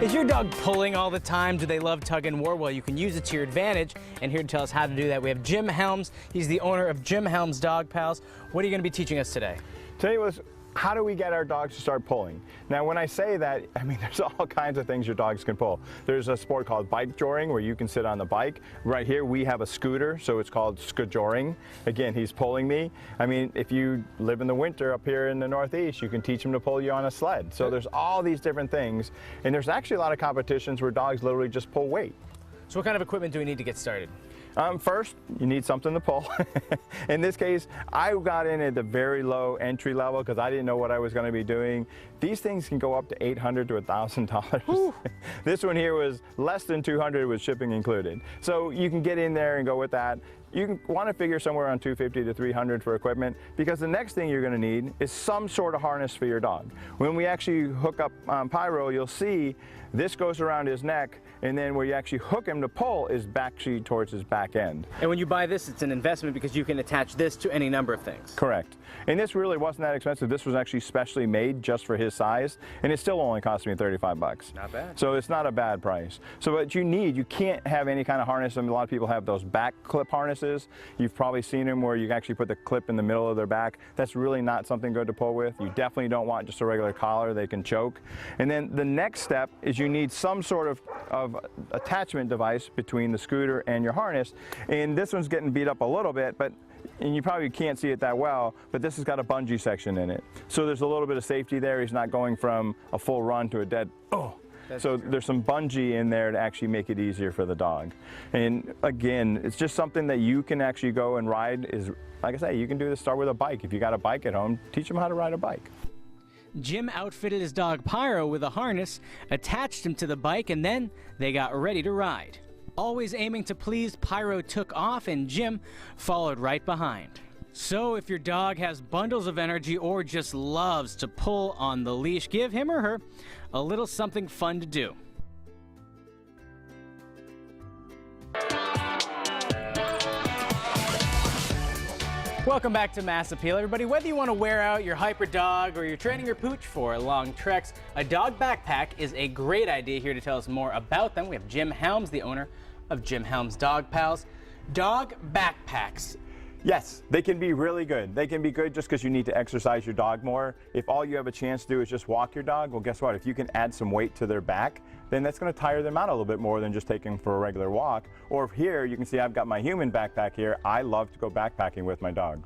Is your dog pulling all the time? Do they love tug and war? Well, you can use it to your advantage. And here to tell us how to do that, we have Jim Helms. He's the owner of Jim Helms Dog Pals. What are you going to be teaching us today? Today was how do we get our dogs to start pulling? Now, when I say that, I mean, there's all kinds of things your dogs can pull. There's a sport called bike joring where you can sit on the bike. Right here, we have a scooter, so it's called skajoring. Again, he's pulling me. I mean, if you live in the winter up here in the Northeast, you can teach him to pull you on a sled. So there's all these different things. And there's actually a lot of competitions where dogs literally just pull weight. So what kind of equipment do we need to get started? First, you need something to pull. In this case, I got in at the very low entry level because I didn't know what I was going to be doing. These things can go up to $800 to $1,000. This one here was less than $200 with shipping included. So you can get in there and go with that. You want to figure somewhere around $250 to $300 for equipment, because the next thing you're going to need is some sort of harness for your dog. When we actually hook up Pyro, you'll see this goes around his neck, and then where you actually hook him to pull is actually towards his back end. And when you buy this, it's an investment because you can attach this to any number of things. Correct. And this really wasn't that expensive. This was actually specially made just for his size, and it still only cost me 35 bucks. Not bad. So it's not a bad price. So what you need, you can't have any kind of harness. I mean, a lot of people have those back clip harnesses. You've probably seen them where you actually put the clip in the middle of their back. That's really not something good to pull with. You definitely don't want just a regular collar. They can choke. And then the next step is you need some sort of attachment device between the scooter and your harness. And this one's getting beat up a little bit, and you probably can't see it that well, but this has got a bungee section in it. So there's a little bit of safety there. He's not going from a full run to a dead, oh. So there's some bungee in there to actually make it easier for the dog. And again, it's just something that you can actually go and ride. Is, like I say, you can do this, start with a bike. If you got a bike at home, teach them how to ride a bike. Jim outfitted his dog Pyro with a harness, attached him to the bike, and then they got ready to ride. Always aiming to please, Pyro took off and Jim followed right behind. So if your dog has bundles of energy or just loves to pull on the leash, give him or her a little something fun to do. Welcome back to Mass Appeal, everybody. Whether you want to wear out your hyper dog or you're training your pooch for long treks, a dog backpack is a great idea. Here to tell us more about them, we have Jim Helms, the owner of Jim Helms Dog Pals. Dog backpacks. Yes, they can be really good. They can be good just because you need to exercise your dog more. If all you have a chance to do is just walk your dog, well, guess what? If you can add some weight to their back, then that's going to tire them out a little bit more than just taking them for a regular walk. Or if here, you can see I've got my human backpack here. I love to go backpacking with my dog.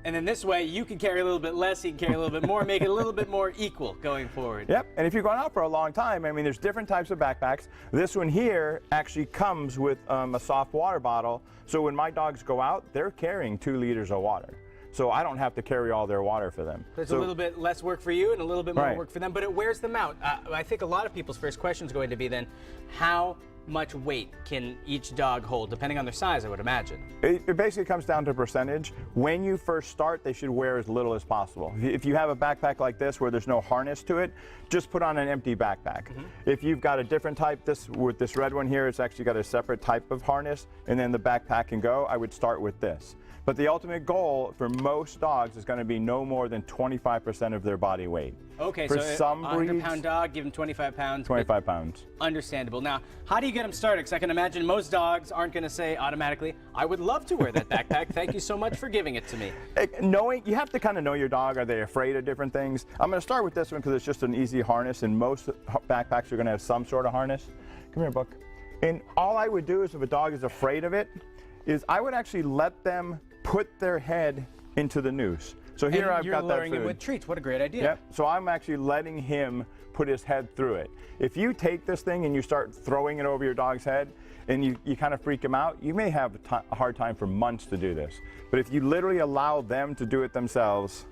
And then this way, you can carry a little bit less, he can carry a little bit more, make it a little bit more equal going forward. Yep, and if you're going out for a long time, I mean, there's different types of backpacks. This one here actually comes with a soft water bottle, so when my dogs go out, they're carrying 2 liters of water. So I don't have to carry all their water for them. So it's a little bit less work for you and a little bit more work for them, but it wears them out. I think a lot of people's first question is going to be then, how much weight can each dog hold, depending on their size, I would imagine? It basically comes down to percentage. When you first start, they should wear as little as possible. If you have a backpack like this where there's no harness to it, just put on an empty backpack. If you've got a different type, with this red one here, it's actually got a separate type of harness, and then the backpack can go, I would start with this. But the ultimate goal for most dogs is going to be no more than 25% of their body weight. Okay, for so some a 100-pound breeds, dog, give him 25 pounds. 25 pounds. Understandable. Now, how do you get them started? Because I can imagine most dogs aren't going to say automatically, I would love to wear that backpack. Thank you so much for giving it to me. You have to kind of know your dog. Are they afraid of different things? I'm going to start with this one because it's just an easy harness, and most backpacks are going to have some sort of harness. Come here, Buck. And all I would do is, if a dog is afraid of it, is I would actually let them put their head into the noose. So here I've got that food. You're luring him with treats. What a great idea. Yep. So I'm actually letting him put his head through it. If you take this thing and you start throwing it over your dog's head and you kind of freak him out, you may have a hard time for months to do this. But if you literally allow them to do it themselves,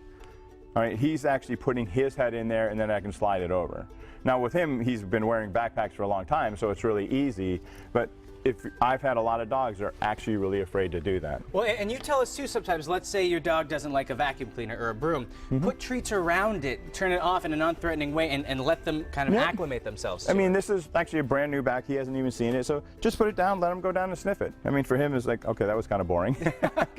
all right, he's actually putting his head in there, and then I can slide it over. Now with him, he's been wearing backpacks for a long time, so it's really easy. But if I've had a lot of dogs that are actually really afraid to do that. Well, and you tell us too sometimes, let's say your dog doesn't like a vacuum cleaner or a broom, put treats around it, turn it off in a non-threatening way, and let them kind of acclimate themselves to I mean, it. this is actually a brand new back. He hasn't even seen it, so just put it down, let him go down and sniff it. I mean, for him, it's like, okay, that was kind of boring.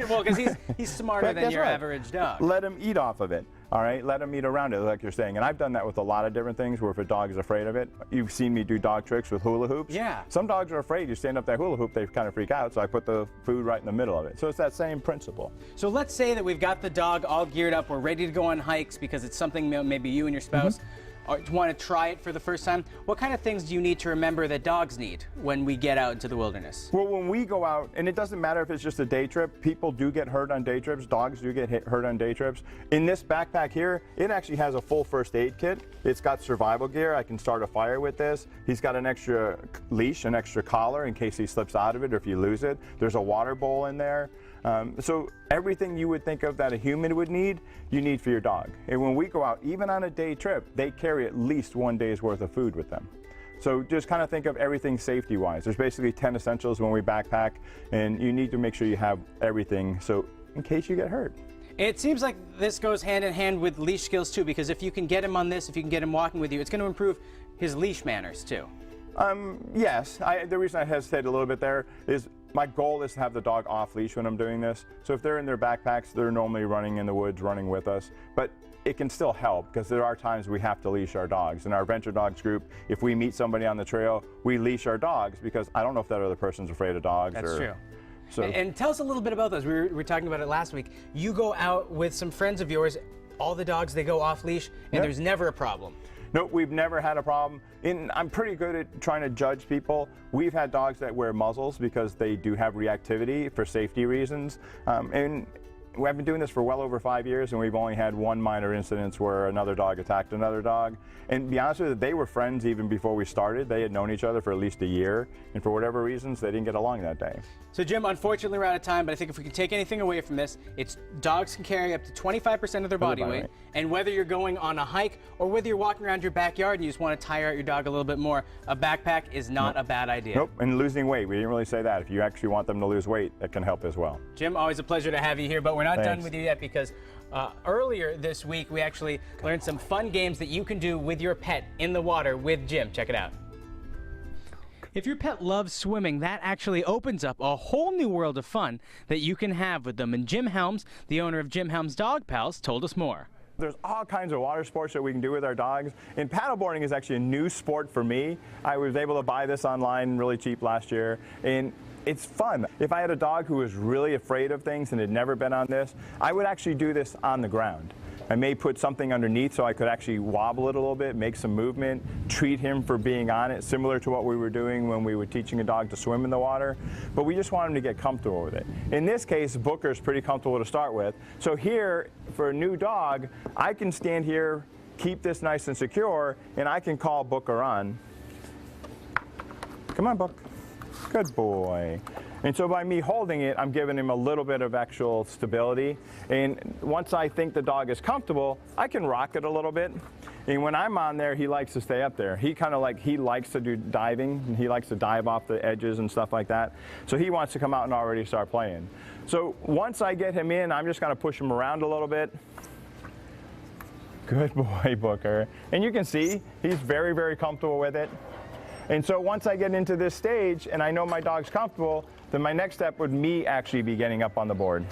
Well, because he's smarter than your what? average dog. Let him eat off of it. All right, let them eat around it, like you're saying. And I've done that with a lot of different things where if a dog is afraid of it, you've seen me do dog tricks with hula hoops. Yeah. Some dogs are afraid. You stand up that hula hoop, they kind of freak out, so I put the food right in the middle of it. So it's that same principle. So let's say that we've got the dog all geared up, we're ready to go on hikes because it's something maybe you and your spouse want to try it for the first time. What kind of things do you need to remember that dogs need when we get out into the wilderness? Well, when we go out, and it doesn't matter if it's just a day trip, people do get hurt on day trips. Dogs do get hurt on day trips. In this backpack here, it actually has a full first aid kit. It's got survival gear. I can start a fire with this. He's got an extra leash, an extra collar in case he slips out of it or if you lose it. There's a water bowl in there. So everything you would think of that a human would need, you need for your dog. And when we go out, even on a day trip, they carry at least 1 day's worth of food with them. So just kind of think of everything safety-wise. There's basically 10 essentials when we backpack, and you need to make sure you have everything so in case you get hurt. It seems like this goes hand in hand with leash skills too, because if you can get him on this, if you can get him walking with you, it's going to improve his leash manners too. Yes, the reason I hesitate a little bit there is my goal is to have the dog off leash when I'm doing this. So if they're in their backpacks, they're normally running in the woods, running with us. But it can still help because there are times we have to leash our dogs. In our Venture Dogs group, if we meet somebody on the trail, we leash our dogs because I don't know if that other person's afraid of dogs. That's true. So, and tell us a little bit about those. We were talking about it last week. You go out with some friends of yours, all the dogs, they go off leash, and there's never a problem. Nope, we've never had a problem. And I'm pretty good at trying to judge people. We've had dogs that wear muzzles because they do have reactivity for safety reasons. And I've been doing this for well over 5 years, and we've only had one minor incident where another dog attacked another dog. And to be honest with you, they were friends even before we started. They had known each other for at least a year, and for whatever reasons, they didn't get along that day. So Jim, unfortunately we're out of time, but I think if we can take anything away from this, it's dogs can carry up to 25% of their body weight, and whether you're going on a hike or whether you're walking around your backyard and you just want to tire out your dog a little bit more, a backpack is not a bad idea. Nope, and losing weight, we didn't really say that. If you actually want them to lose weight, that can help as well. Jim, always a pleasure to have you here, but we're not done with you yet because earlier this week we actually learned some fun games that you can do with your pet in the water with Jim. Check it out. If your pet loves swimming, that actually opens up a whole new world of fun that you can have with them. And Jim Helms, the owner of Jim Helms Dog Pals, told us more. There's all kinds of water sports that we can do with our dogs. And paddleboarding is actually a new sport for me. I was able to buy this online really cheap last year. And it's fun. If I had a dog who was really afraid of things and had never been on this, I would actually do this on the ground. I may put something underneath so I could actually wobble it a little bit, make some movement, treat him for being on it, similar to what we were doing when we were teaching a dog to swim in the water. But we just want him to get comfortable with it. In this case, Booker's pretty comfortable to start with. So here, for a new dog, I can stand here, keep this nice and secure, and I can call Booker on. Come on, Book. Good boy. And so by me holding it, I'm giving him a little bit of actual stability. And once I think the dog is comfortable, I can rock it a little bit. And when I'm on there, he likes to stay up there. He likes to do diving, and he likes to dive off the edges and stuff like that. So he wants to come out and already start playing. So once I get him in, I'm just gonna push him around a little bit. Good boy, Booker. And you can see, he's very, very comfortable with it. And so once I get into this stage and I know my dog's comfortable, then my next step would me actually be getting up on the board.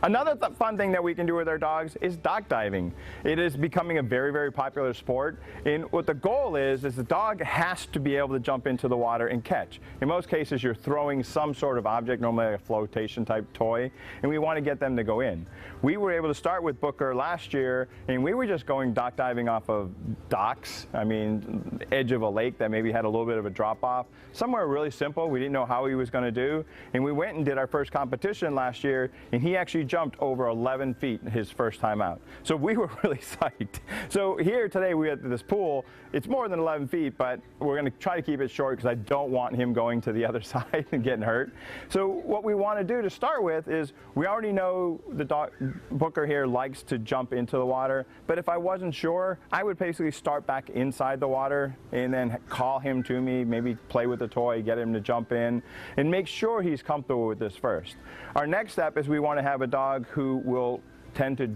Another fun thing that we can do with our dogs is dock diving. It is becoming a very, very popular sport. And what the goal is the dog has to be able to jump into the water and catch. In most cases, you're throwing some sort of object, normally a flotation type toy, and we want to get them to go in. We were able to start with Booker last year, and we were just going dock diving off of docks. I mean, edge of a lake that maybe had a little bit of a drop off. Somewhere really simple. We didn't know how he was going to do. And we went and did our first competition last year, and he actually jumped over 11 feet his first time out. So we were really psyched. So here today we at this pool, it's more than 11 feet, but we're going to try to keep it short because I don't want him going to the other side and getting hurt. So what we want to do to start with is, we already know the dog Booker here likes to jump into the water, but if I wasn't sure, I would basically start back inside the water and then call him to me, maybe play with the toy, get him to jump in, and make sure he's comfortable with this first. Our next step is we want to have a dog who will tend to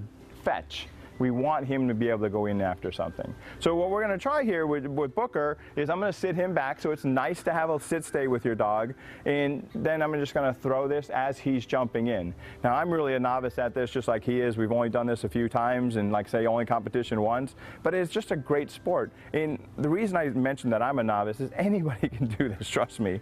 fetch. We want him to be able to go in after something. So what we're going to try here with Booker is I'm going to sit him back, so it's nice to have a sit-stay with your dog, and then I'm just going to throw this as he's jumping in. Now I'm really a novice at this, just like he is. We've only done this a few times, and like say only competition once, but it's just a great sport. And the reason I mentioned that I'm a novice is anybody can do this, trust me.